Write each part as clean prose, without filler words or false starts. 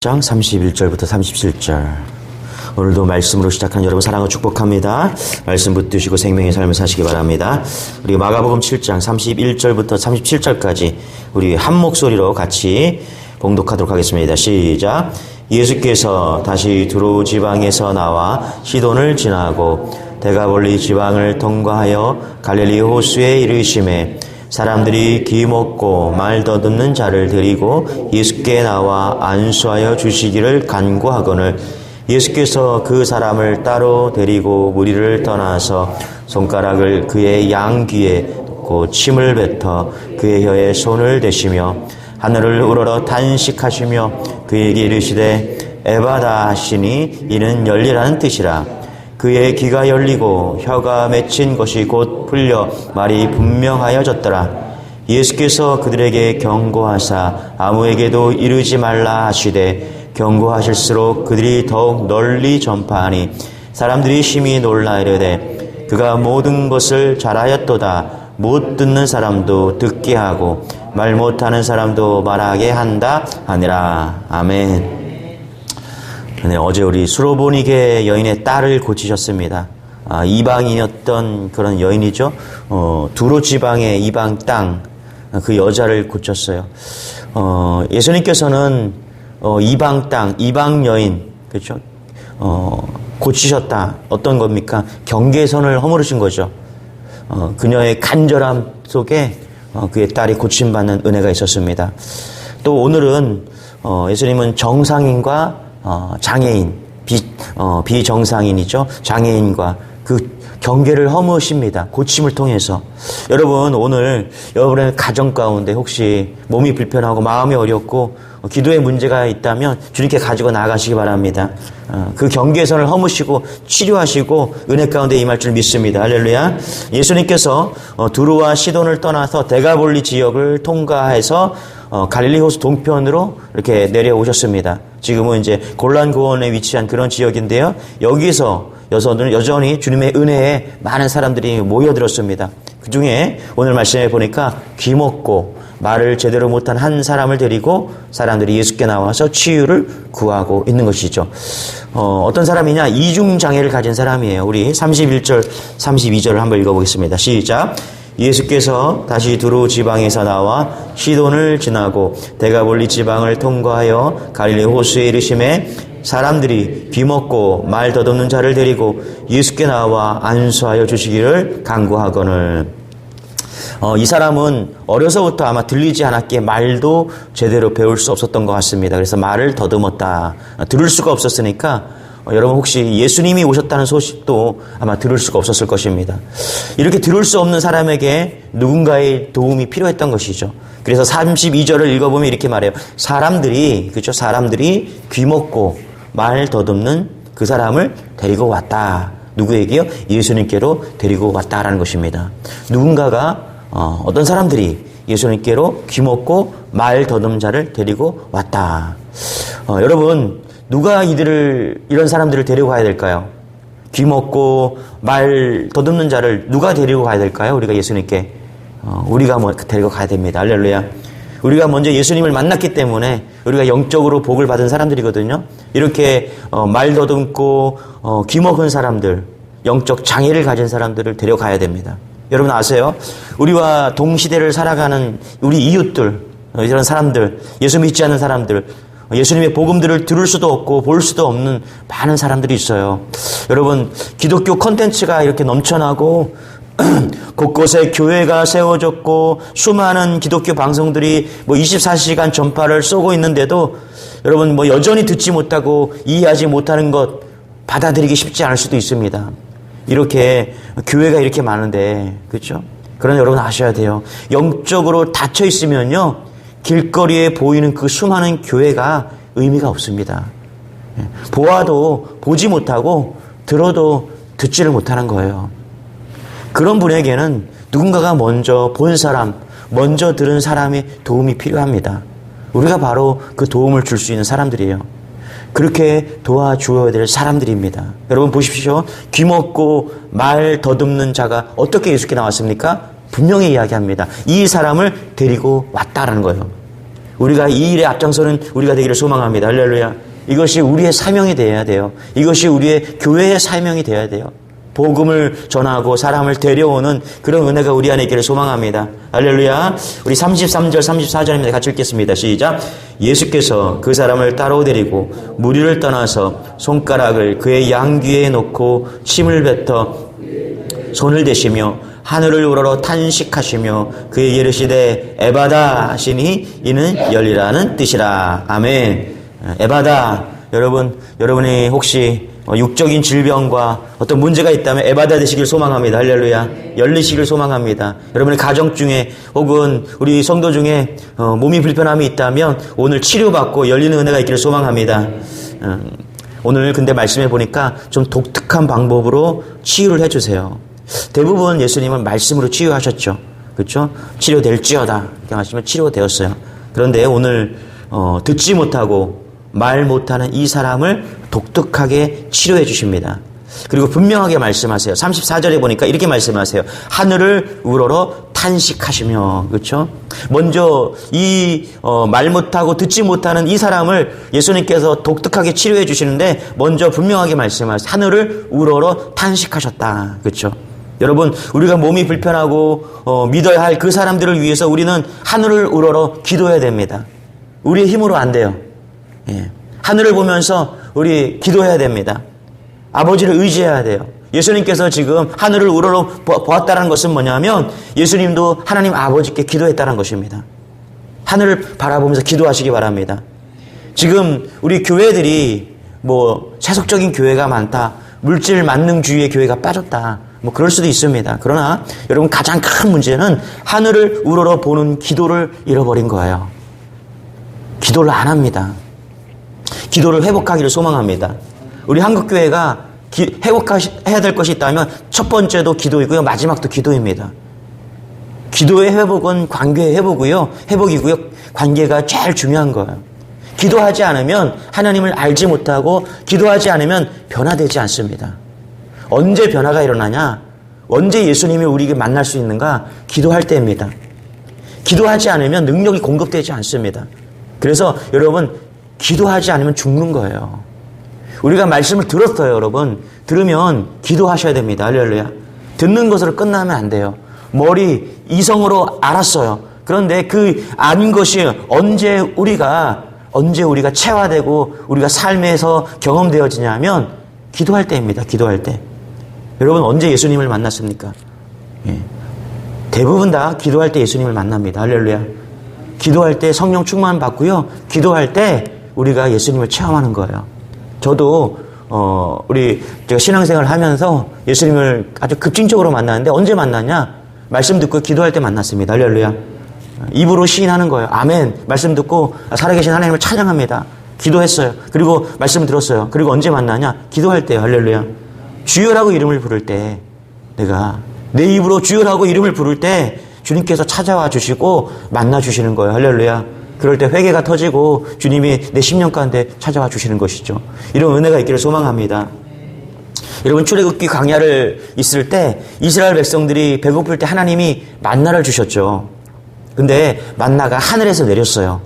장 31절부터 37절. 오늘도 말씀으로 시작한 여러분 사랑을 축복합니다. 말씀 붙드시고 생명의 삶을 사시기 바랍니다. 우리 마가복음 7장 31절부터 37절까지 우리 한 목소리로 같이 봉독하도록 하겠습니다. 시작. 예수께서 다시 두로 지방에서 나와 시돈을 지나고 데가볼리 지방을 통과하여 갈릴리 호수에 이르시매 사람들이 귀 먹고 말 더듬는 자를 데리고 예수께 나와 안수하여 주시기를 간구하거늘 예수께서 그 사람을 따로 데리고 무리를 떠나서 손가락을 그의 양귀에 놓고 침을 뱉어 그의 혀에 손을 대시며 하늘을 우러러 탄식하시며 그에게 이르시되 에바다 하시니 이는 열리라는 뜻이라. 그의 귀가 열리고 혀가 맺힌 것이 곧 풀려 말이 분명하여졌더라. 예수께서 그들에게 경고하사 아무에게도 이르지 말라 하시되 경고하실수록 그들이 더욱 널리 전파하니 사람들이 심히 놀라 이르되 그가 모든 것을 잘하였도다. 못 듣는 사람도 듣게 하고 말 못하는 사람도 말하게 한다 하니라. 아멘. 네, 어제 우리 수로보니게 여인의 딸을 고치셨습니다. 이방이었던 그런 여인이죠. 두로 지방의 이방 땅, 그 여자를 고쳤어요. 예수님께서는 이방 땅, 이방 여인, 그렇죠? 고치셨다. 어떤 겁니까? 경계선을 허물으신 거죠. 그녀의 간절함 속에 그의 딸이 고침받는 은혜가 있었습니다. 또 오늘은 예수님은 정상인과 장애인, 비정상인이죠. 장애인과 그 경계를 허무십니다. 고침을 통해서. 여러분, 오늘 여러분의 가정 가운데 혹시 몸이 불편하고 마음이 어렵고 기도에 문제가 있다면 주님께 가지고 나가시기 바랍니다. 그 경계선을 허무시고 치료하시고 은혜 가운데 임할 줄 믿습니다. 할렐루야. 예수님께서 두루와 시돈을 떠나서 데가볼리 지역을 통과해서 갈릴리 호수 동편으로 이렇게 내려오셨습니다. 지금은 이제 골란고원에 위치한 그런 지역인데요. 여기서 여전히 주님의 은혜에 많은 사람들이 모여들었습니다. 그 중에 오늘 말씀에 보니까 귀 먹고 말을 제대로 못한 한 사람을 데리고 사람들이 예수께 나와서 치유를 구하고 있는 것이죠. 어떤 사람이냐? 이중장애를 가진 사람이에요. 우리 31절, 32절을 한번 읽어보겠습니다. 시작. 예수께서 다시 두로 지방에서 나와 시돈을 지나고 데가볼리 지방을 통과하여 갈릴리 호수에 이르시매 사람들이 귀 먹고 말 더듬는 자를 데리고 예수께 나와 안수하여 주시기를 간구하거늘. 이 사람은 어려서부터 아마 들리지 않았기에 말도 제대로 배울 수 없었던 것 같습니다. 그래서 말을 더듬었다. 들을 수가 없었으니까 여러분 혹시 예수님이 오셨다는 소식도 아마 들을 수가 없었을 것입니다. 이렇게 들을 수 없는 사람에게 누군가의 도움이 필요했던 것이죠. 그래서 32절을 읽어보면 이렇게 말해요. 사람들이 귀 먹고 말 더듬는 그 사람을 데리고 왔다. 누구에게요? 예수님께로 데리고 왔다라는 것입니다. 누군가가 어떤 사람들이 예수님께로 귀 먹고 말 더듬는 자를 데리고 왔다. 여러분, 누가 이런 사람들을 데리고 가야 될까요? 귀 먹고 말 더듬는 자를 누가 데리고 가야 될까요? 우리가 예수님께 우리가 데리고 가야 됩니다. 할렐루야. 우리가 먼저 예수님을 만났기 때문에 우리가 영적으로 복을 받은 사람들이거든요. 이렇게 말 더듬고 귀 먹은 사람들, 영적 장애를 가진 사람들을 데려가야 됩니다. 여러분 아세요? 우리와 동시대를 살아가는 우리 이웃들, 이런 사람들, 예수 믿지 않는 사람들, 예수님의 복음들을 들을 수도 없고 볼 수도 없는 많은 사람들이 있어요. 여러분, 기독교 콘텐츠가 이렇게 넘쳐나고 곳곳에 교회가 세워졌고 수많은 기독교 방송들이 24시간 전파를 쏘고 있는데도 여러분 여전히 듣지 못하고 이해하지 못하는 것 받아들이기 쉽지 않을 수도 있습니다. 이렇게 교회가 이렇게 많은데, 그렇죠? 그러나 여러분 아셔야 돼요. 영적으로 닫혀 있으면요, 길거리에 보이는 그 수많은 교회가 의미가 없습니다. 보아도 보지 못하고 들어도 듣지를 못하는 거예요. 그런 분에게는 누군가가 먼저 본 사람, 먼저 들은 사람의 도움이 필요합니다. 우리가 바로 그 도움을 줄 수 있는 사람들이에요. 그렇게 도와주어야 될 사람들입니다. 여러분 보십시오. 귀 먹고 말 더듬는 자가 어떻게 예수께 나왔습니까? 분명히 이야기합니다. 이 사람을 데리고 왔다라는 거예요. 우리가 이 일에 앞장서는 우리가 되기를 소망합니다. 할렐루야. 이것이 우리의 사명이 되어야 돼요. 이것이 우리의 교회의 사명이 되어야 돼요. 복음을 전하고 사람을 데려오는 그런 은혜가 우리 안에 있기를 소망합니다. 할렐루야. 우리 33절 34절입니다. 같이 읽겠습니다. 시작. 예수께서 그 사람을 따로 데리고 무리를 떠나서 손가락을 그의 양귀에 놓고 침을 뱉어 손을 대시며 하늘을 우러러 탄식하시며 그의 이르시되 에바다 하시니 이는 열리라는 뜻이라. 아멘. 에바다. 여러분이 혹시 육적인 질병과 어떤 문제가 있다면 에바다 되시길 소망합니다. 할렐루야. 열리시길 소망합니다. 여러분의 가정 중에 혹은 우리 성도 중에 몸이 불편함이 있다면 오늘 치료받고 열리는 은혜가 있기를 소망합니다. 오늘 근데 말씀해 보니까 좀 독특한 방법으로 치유를 해주세요. 대부분 예수님은 말씀으로 치유하셨죠. 그렇죠? 치료될지어다 이렇게 하시면 치료되었어요. 그런데 오늘 듣지 못하고 말 못하는 이 사람을 독특하게 치료해 주십니다. 그리고 분명하게 말씀하세요. 34절에 보니까 이렇게 말씀하세요. 하늘을 우러러 탄식하시며. 그렇죠? 먼저 이 말 못하고 듣지 못하는 이 사람을 예수님께서 독특하게 치료해 주시는데 먼저 분명하게 말씀하세요. 하늘을 우러러 탄식하셨다. 그렇죠? 여러분, 우리가 몸이 불편하고 믿어야 할 그 사람들을 위해서 우리는 하늘을 우러러 기도해야 됩니다. 우리의 힘으로 안 돼요. 예. 하늘을 보면서 우리 기도해야 됩니다. 아버지를 의지해야 돼요. 예수님께서 지금 하늘을 우러러 보았다는 것은 뭐냐면 예수님도 하나님 아버지께 기도했다는 것입니다. 하늘을 바라보면서 기도하시기 바랍니다. 지금 우리 교회들이 세속적인 교회가 많다. 물질 만능주의의 교회가 빠졌다. 그럴 수도 있습니다. 그러나 여러분 가장 큰 문제는 하늘을 우러러 보는 기도를 잃어버린 거예요. 기도를 안 합니다. 기도를 회복하기를 소망합니다. 우리 한국교회가 회복해야 될 것이 있다면 첫 번째도 기도이고요. 마지막도 기도입니다. 기도의 회복은 관계의 회복이고요. 관계가 제일 중요한 거예요. 기도하지 않으면 하나님을 알지 못하고 기도하지 않으면 변화되지 않습니다. 언제 변화가 일어나냐? 언제 예수님이 우리에게 만날 수 있는가? 기도할 때입니다. 기도하지 않으면 능력이 공급되지 않습니다. 그래서 여러분 기도하지 않으면 죽는 거예요. 우리가 말씀을 들었어요, 여러분. 들으면 기도하셔야 됩니다. 할렐루야. 듣는 것으로 끝나면 안 돼요. 머리 이성으로 알았어요. 그런데 그 아는 것이 언제 우리가 체화되고 우리가 삶에서 경험되어지냐면 기도할 때입니다. 기도할 때. 여러분 언제 예수님을 만났습니까? 예. 대부분 다 기도할 때 예수님을 만납니다. 할렐루야. 기도할 때 성령 충만 받고요. 기도할 때 우리가 예수님을 체험하는 거예요. 저도 제가 신앙생활을 하면서 예수님을 아주 급진적으로 만났는데 언제 만났냐? 말씀 듣고 기도할 때 만났습니다. 할렐루야. 입으로 시인하는 거예요. 아멘. 말씀 듣고 살아계신 하나님을 찬양합니다. 기도했어요. 그리고 말씀 들었어요. 그리고 언제 만나냐? 기도할 때요. 할렐루야. 주여라고 이름을 부를 때 내가 내 입으로 주여라고 이름을 부를 때 주님께서 찾아와 주시고 만나 주시는 거예요. 할렐루야. 그럴 때 회개가 터지고 주님이 내 심령 가운데 찾아와 주시는 것이죠. 이런 은혜가 있기를 소망합니다. 여러분 출애굽기 광야를 있을 때 이스라엘 백성들이 배고플 때 하나님이 만나를 주셨죠. 근데 만나가 하늘에서 내렸어요.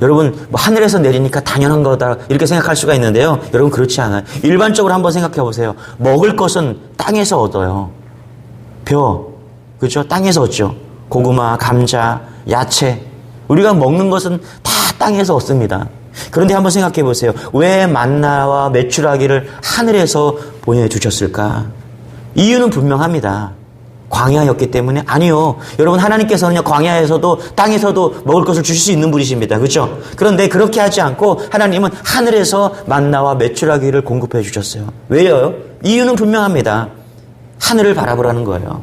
여러분 하늘에서 내리니까 당연한 거다 이렇게 생각할 수가 있는데요. 여러분 그렇지 않아요. 일반적으로 한번 생각해 보세요. 먹을 것은 땅에서 얻어요. 그렇죠? 땅에서 얻죠. 고구마, 감자, 야채. 우리가 먹는 것은 다 땅에서 얻습니다. 그런데 한번 생각해 보세요. 왜 만나와 메추라기를 하늘에서 보내주셨을까? 이유는 분명합니다. 광야였기 때문에? 아니요. 여러분 하나님께서는요 광야에서도 땅에서도 먹을 것을 주실 수 있는 분이십니다. 그렇죠? 그런데 그렇게 하지 않고 하나님은 하늘에서 만나와 메추라기를 공급해 주셨어요. 왜요? 이유는 분명합니다. 하늘을 바라보라는 거예요.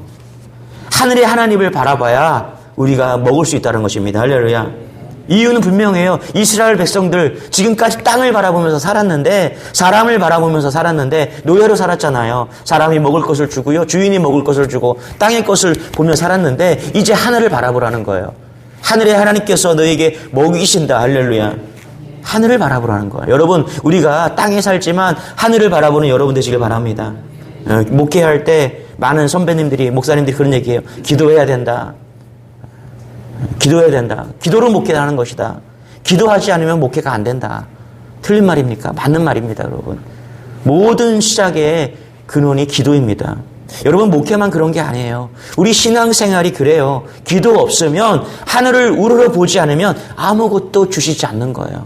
하늘의 하나님을 바라봐야 우리가 먹을 수 있다는 것입니다. 할렐루야. 이유는 분명해요. 이스라엘 백성들 지금까지 땅을 바라보면서 살았는데 사람을 바라보면서 살았는데 노예로 살았잖아요. 사람이 먹을 것을 주고요. 주인이 먹을 것을 주고 땅의 것을 보며 살았는데 이제 하늘을 바라보라는 거예요. 하늘의 하나님께서 너에게 먹이신다. 할렐루야. 하늘을 바라보라는 거예요. 여러분 우리가 땅에 살지만 하늘을 바라보는 여러분 되시길 바랍니다. 목회할 때 많은 선배님들이 목사님들이 그런 얘기해요. 기도해야 된다. 기도해야 된다. 기도로 목회하는 것이다. 기도하지 않으면 목회가 안 된다. 틀린 말입니까? 맞는 말입니다, 여러분. 모든 시작의 근원이 기도입니다. 여러분, 목회만 그런 게 아니에요. 우리 신앙생활이 그래요. 기도 없으면, 하늘을 우러러 보지 않으면 아무것도 주시지 않는 거예요.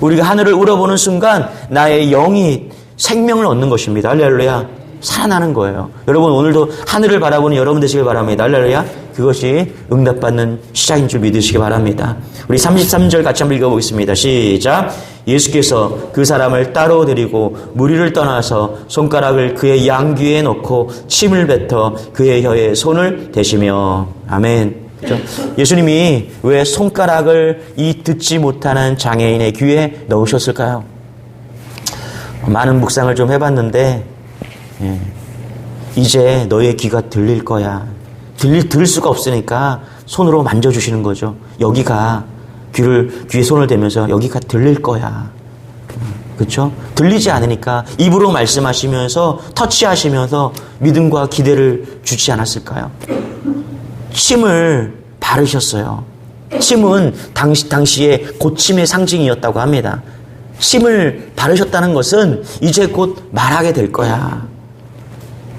우리가 하늘을 우러보는 순간 나의 영이 생명을 얻는 것입니다. 할렐루야. 살아나는 거예요. 여러분, 오늘도 하늘을 바라보는 여러분 되시길 바랍니다. 할렐루야. 그것이 응답받는 시작인 줄 믿으시기 바랍니다. 우리 33절 같이 한번 읽어보겠습니다. 시작. 예수께서 그 사람을 따로 데리고 무리를 떠나서 손가락을 그의 양귀에 넣고 침을 뱉어 그의 혀에 손을 대시며. 아멘. 그렇죠? 예수님이 왜 손가락을 이 듣지 못하는 장애인의 귀에 넣으셨을까요? 많은 묵상을 좀 해봤는데 이제 너의 귀가 들릴 거야. 들을 수가 없으니까 손으로 만져주시는 거죠. 여기가 귀에 손을 대면서 여기가 들릴 거야. 그렇죠? 들리지 않으니까 입으로 말씀하시면서 터치하시면서 믿음과 기대를 주지 않았을까요? 침을 바르셨어요. 침은 당시에 고침의 상징이었다고 합니다. 침을 바르셨다는 것은 이제 곧 말하게 될 거야.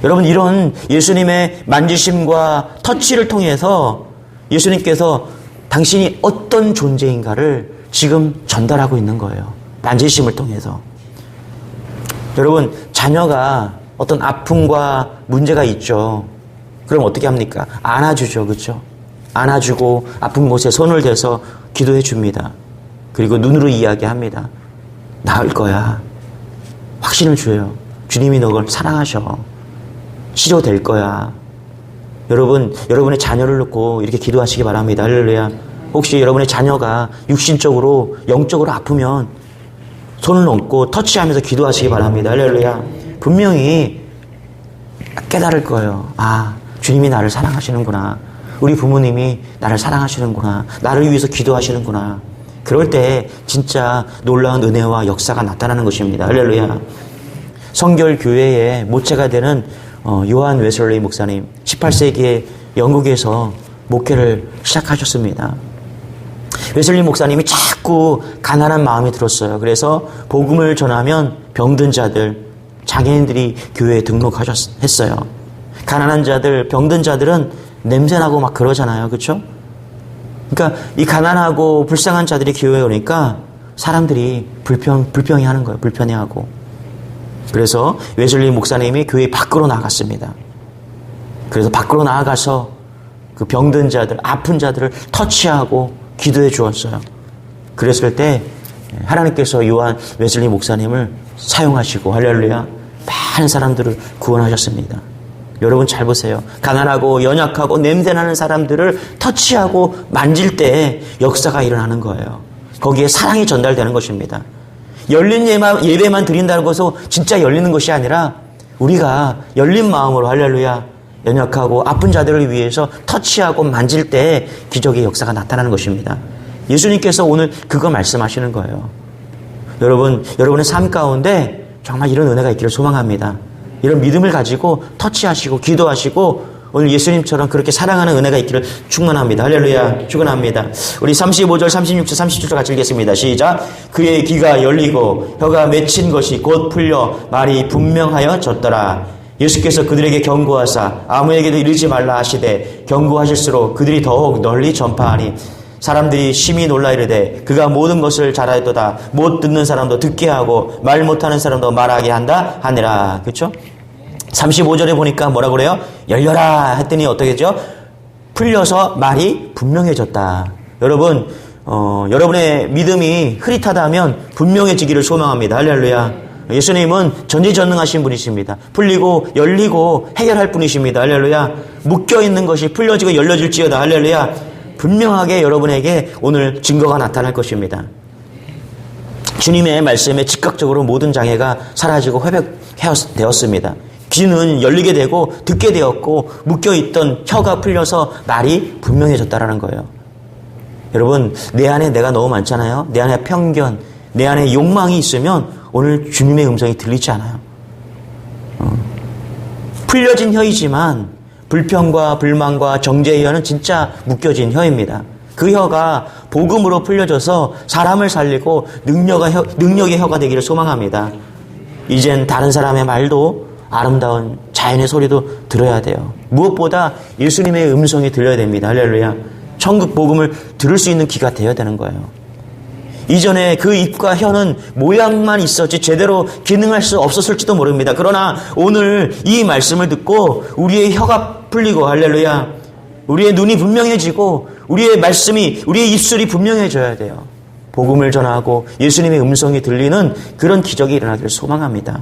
여러분, 이런 예수님의 만지심과 터치를 통해서 예수님께서 당신이 어떤 존재인가를 지금 전달하고 있는 거예요. 만지심을 통해서. 여러분, 자녀가 어떤 아픔과 문제가 있죠. 그럼 어떻게 합니까? 안아주죠. 그렇죠? 안아주고 아픈 곳에 손을 대서 기도해 줍니다. 그리고 눈으로 이야기합니다. 나을 거야. 확신을 줘요. 주님이 너를 사랑하셔. 치료될 거야. 여러분, 여러분의 자녀를 놓고 이렇게 기도하시기 바랍니다. 할렐루야. 혹시 여러분의 자녀가 육신적으로, 영적으로 아프면 손을 얹고 터치하면서 기도하시기 바랍니다. 할렐루야. 분명히 깨달을 거예요. 아, 주님이 나를 사랑하시는구나. 우리 부모님이 나를 사랑하시는구나. 나를 위해서 기도하시는구나. 그럴 때 진짜 놀라운 은혜와 역사가 나타나는 것입니다. 할렐루야. 성결교회의 모체가 되는 요한 웨슬리 목사님, 18세기에 영국에서 목회를 시작하셨습니다. 웨슬리 목사님이 자꾸 가난한 마음이 들었어요. 그래서 복음을 전하면 병든 자들, 장애인들이 교회에 등록했어요. 가난한 자들, 병든 자들은 냄새나고 막 그러잖아요. 그렇죠? 그러니까 이 가난하고 불쌍한 자들이 교회에 오니까 사람들이 불평해하는 거예요. 불편해하고. 그래서 웨슬리 목사님이 교회 밖으로 나갔습니다. 그래서 밖으로 나아가서 그 병든 자들, 아픈 자들을 터치하고 기도해 주었어요. 그랬을 때 하나님께서 요한 웨슬리 목사님을 사용하시고 할렐루야, 많은 사람들을 구원하셨습니다. 여러분 잘 보세요. 가난하고 연약하고 냄새나는 사람들을 터치하고 만질 때 역사가 일어나는 거예요. 거기에 사랑이 전달되는 것입니다. 열린 예배만 드린다는 것은 진짜 열리는 것이 아니라 우리가 열린 마음으로 할렐루야, 연약하고 아픈 자들을 위해서 터치하고 만질 때 기적의 역사가 나타나는 것입니다. 예수님께서 오늘 그거 말씀하시는 거예요. 여러분의 삶 가운데 정말 이런 은혜가 있기를 소망합니다. 이런 믿음을 가지고 터치하시고 기도하시고 오늘 예수님처럼 그렇게 사랑하는 은혜가 있기를 축원합니다. 할렐루야. 축원합니다. 우리 35절, 36절, 37절 같이 읽겠습니다. 시작. 그의 귀가 열리고 혀가 맺힌 것이 곧 풀려 말이 분명하여졌더라. 예수께서 그들에게 경고하사 아무에게도 이르지 말라 하시되 경고하실수록 그들이 더욱 널리 전파하니 사람들이 심히 놀라 이르되 그가 모든 것을 잘하였도다. 못 듣는 사람도 듣게 하고 말 못하는 사람도 말하게 한다 하니라. 그렇죠? 35절에 보니까 뭐라고 그래요? 열려라 했더니 어떻게 되죠? 풀려서 말이 분명해졌다. 여러분, 여러분의 믿음이 흐릿하다면 분명해지기를 소망합니다. 할렐루야. 예수님은 전지전능하신 분이십니다. 풀리고 열리고 해결할 분이십니다. 할렐루야. 묶여있는 것이 풀려지고 열려질지어다. 할렐루야. 분명하게 여러분에게 오늘 증거가 나타날 것입니다. 주님의 말씀에 즉각적으로 모든 장애가 사라지고 회복되었습니다. 귀는 열리게 되고 듣게 되었고 묶여있던 혀가 풀려서 말이 분명해졌다라는 거예요. 여러분, 내 안에 내가 너무 많잖아요. 내 안에 편견, 내 안에 욕망이 있으면 오늘 주님의 음성이 들리지 않아요. 풀려진 혀이지만 불평과 불만과 정죄의 혀는 진짜 묶여진 혀입니다. 그 혀가 복음으로 풀려져서 사람을 살리고 능력의 혀가 되기를 소망합니다. 이젠 다른 사람의 말도 아름다운 자연의 소리도 들어야 돼요. 무엇보다 예수님의 음성이 들려야 됩니다. 할렐루야. 천국 복음을 들을 수 있는 귀가 되어야 되는 거예요. 이전에 그 입과 혀는 모양만 있었지 제대로 기능할 수 없었을지도 모릅니다. 그러나 오늘 이 말씀을 듣고 우리의 혀가 풀리고 할렐루야. 우리의 눈이 분명해지고 우리의 말씀이 우리의 입술이 분명해져야 돼요. 복음을 전하고 예수님의 음성이 들리는 그런 기적이 일어나기를 소망합니다.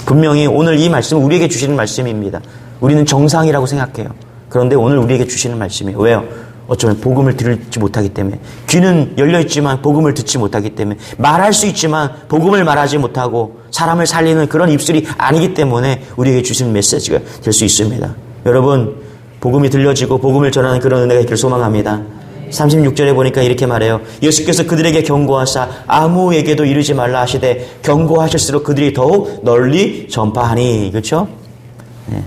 분명히 오늘 이 말씀은 우리에게 주시는 말씀입니다. 우리는 정상이라고 생각해요. 그런데 오늘 우리에게 주시는 말씀이에요. 왜요? 어쩌면 복음을 들지 못하기 때문에 귀는 열려있지만 복음을 듣지 못하기 때문에 말할 수 있지만 복음을 말하지 못하고 사람을 살리는 그런 입술이 아니기 때문에 우리에게 주시는 메시지가 될 수 있습니다. 여러분 복음이 들려지고 복음을 전하는 그런 은혜가 있기를 소망합니다. 36절에 보니까 이렇게 말해요. 예수께서 그들에게 경고하사 아무에게도 이르지 말라 하시되 경고하실수록 그들이 더욱 널리 전파하니. 그렇죠? 네.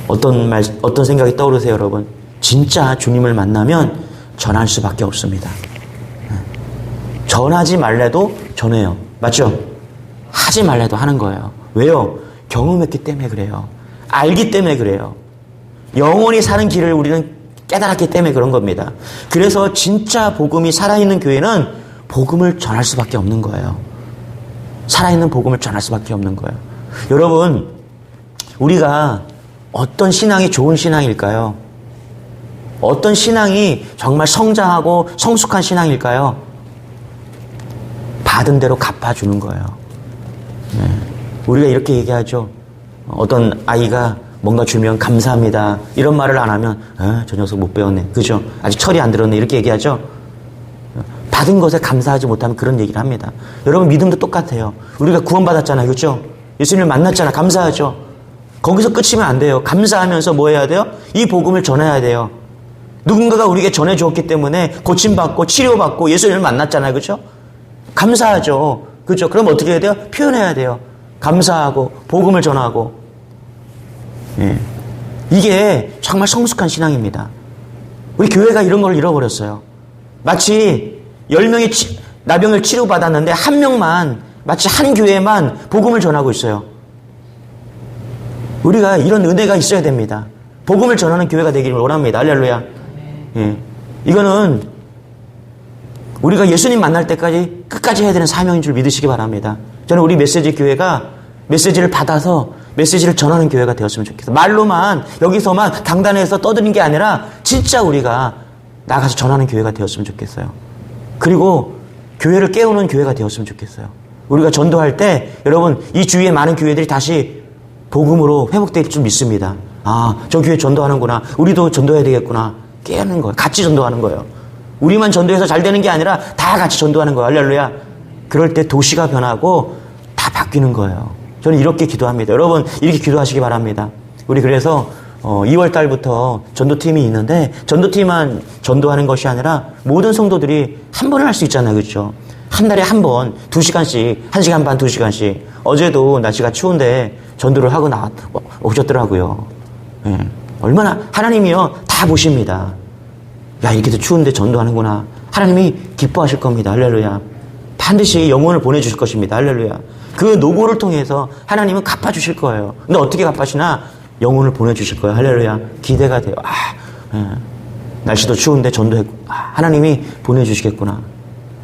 어떤 생각이 떠오르세요, 여러분? 진짜 주님을 만나면 전할 수밖에 없습니다. 전하지 말래도 전해요. 맞죠? 하지 말래도 하는 거예요. 왜요? 경험했기 때문에 그래요. 알기 때문에 그래요. 영원히 사는 길을 우리는 깨달았기 때문에 그런 겁니다. 그래서 진짜 복음이 살아있는 교회는 복음을 전할 수밖에 없는 거예요. 살아있는 복음을 전할 수밖에 없는 거예요. 여러분, 우리가 어떤 신앙이 좋은 신앙일까요? 어떤 신앙이 정말 성장하고 성숙한 신앙일까요? 받은 대로 갚아주는 거예요. 네. 우리가 이렇게 얘기하죠. 어떤 아이가 뭔가 주면 감사합니다. 이런 말을 안 하면 저 녀석 못 배웠네. 그죠? 아직 철이 안 들었네. 이렇게 얘기하죠. 받은 것에 감사하지 못하면 그런 얘기를 합니다. 여러분 믿음도 똑같아요. 우리가 구원받았잖아요. 그렇죠? 예수님을 만났잖아요. 감사하죠. 거기서 끝이면 안 돼요. 감사하면서 뭐 해야 돼요? 이 복음을 전해야 돼요. 누군가가 우리에게 전해주었기 때문에 고침받고 치료받고 예수님을 만났잖아요. 그렇죠? 감사하죠. 그렇죠? 그럼 어떻게 해야 돼요? 표현해야 돼요. 감사하고 복음을 전하고. 예. 이게 정말 성숙한 신앙입니다. 우리 교회가 이런 걸 잃어버렸어요. 마치 10명이 나병을 치료받았는데 한 명만 마치 한 교회만 복음을 전하고 있어요. 우리가 이런 은혜가 있어야 됩니다. 복음을 전하는 교회가 되기를 원합니다. 할렐루야. 예. 이거는 우리가 예수님 만날 때까지 끝까지 해야 되는 사명인 줄 믿으시기 바랍니다. 저는 우리 메시지 교회가 메시지를 받아서 메시지를 전하는 교회가 되었으면 좋겠어요. 말로만 여기서만 강단에서 떠드는 게 아니라 진짜 우리가 나가서 전하는 교회가 되었으면 좋겠어요. 그리고 교회를 깨우는 교회가 되었으면 좋겠어요. 우리가 전도할 때 여러분 이 주위에 많은 교회들이 다시 복음으로 회복될 줄 믿습니다. 아, 저 교회 전도하는구나. 우리도 전도해야 되겠구나. 깨우는 거예요. 같이 전도하는 거예요. 우리만 전도해서 잘 되는 게 아니라 다 같이 전도하는 거예요. 할렐루야. 그럴 때 도시가 변하고 다 바뀌는 거예요. 저는 이렇게 기도합니다. 여러분 이렇게 기도하시기 바랍니다. 우리 그래서 2월 달부터 전도팀이 있는데 전도팀만 전도하는 것이 아니라 모든 성도들이 한 번을 할 수 있잖아요. 그렇죠? 한 달에 한 번 2시간씩 1시간 반 2시간씩 어제도 날씨가 추운데 전도를 하고 오셨더라고요. 예. 얼마나 하나님이요 다 보십니다. 야 이렇게도 추운데 전도하는구나. 하나님이 기뻐하실 겁니다. 할렐루야. 반드시 영혼을 보내주실 것입니다. 할렐루야. 그 노고를 통해서 하나님은 갚아주실 거예요. 근데 어떻게 갚아주시나? 영혼을 보내주실 거예요. 할렐루야. 기대가 돼요. 예. 날씨도 추운데 전도했고 하나님이 보내주시겠구나.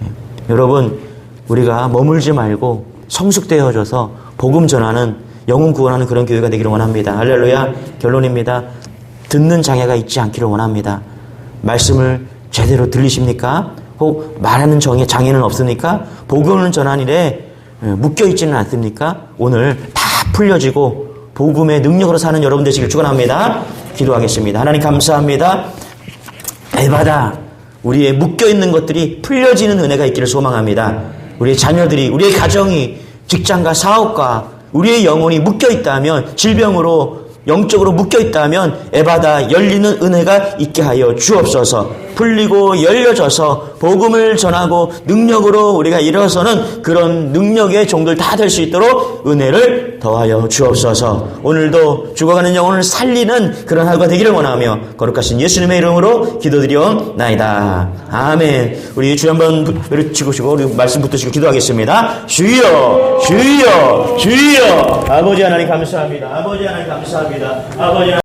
예. 여러분 우리가 머물지 말고 성숙되어져서 복음 전하는 영혼 구원하는 그런 교회가 되기를 원합니다. 할렐루야. 결론입니다. 듣는 장애가 있지 않기를 원합니다. 말씀을 제대로 들리십니까? 혹 말하는 장애는 없습니까? 복음을 전하는 일에 묶여있지는 않습니까? 오늘 다 풀려지고 복음의 능력으로 사는 여러분 되시길 축원합니다. 기도하겠습니다. 하나님 감사합니다. 에바다 우리의 묶여있는 것들이 풀려지는 은혜가 있기를 소망합니다. 우리의 자녀들이 우리의 가정이 직장과 사업과 우리의 영혼이 묶여있다면 질병으로 영적으로 묶여있다면 에바다 열리는 은혜가 있게 하여 주옵소서. 풀리고 열려져서 복음을 전하고 능력으로 우리가 일어서는 그런 능력의 종들 다 될 수 있도록 은혜를 더하여 주옵소서. 오늘도 죽어가는 영혼을 살리는 그런 하루가 되기를 원하며 거룩하신 예수님의 이름으로 기도드리옵나이다. 아멘. 우리 주여 한번 외치고 우리 말씀 붙드시고 기도하겠습니다. 주여 주여 주여. 아버지 하나님 감사합니다. 아버지 하나님 감사합니다. 아버지 하나님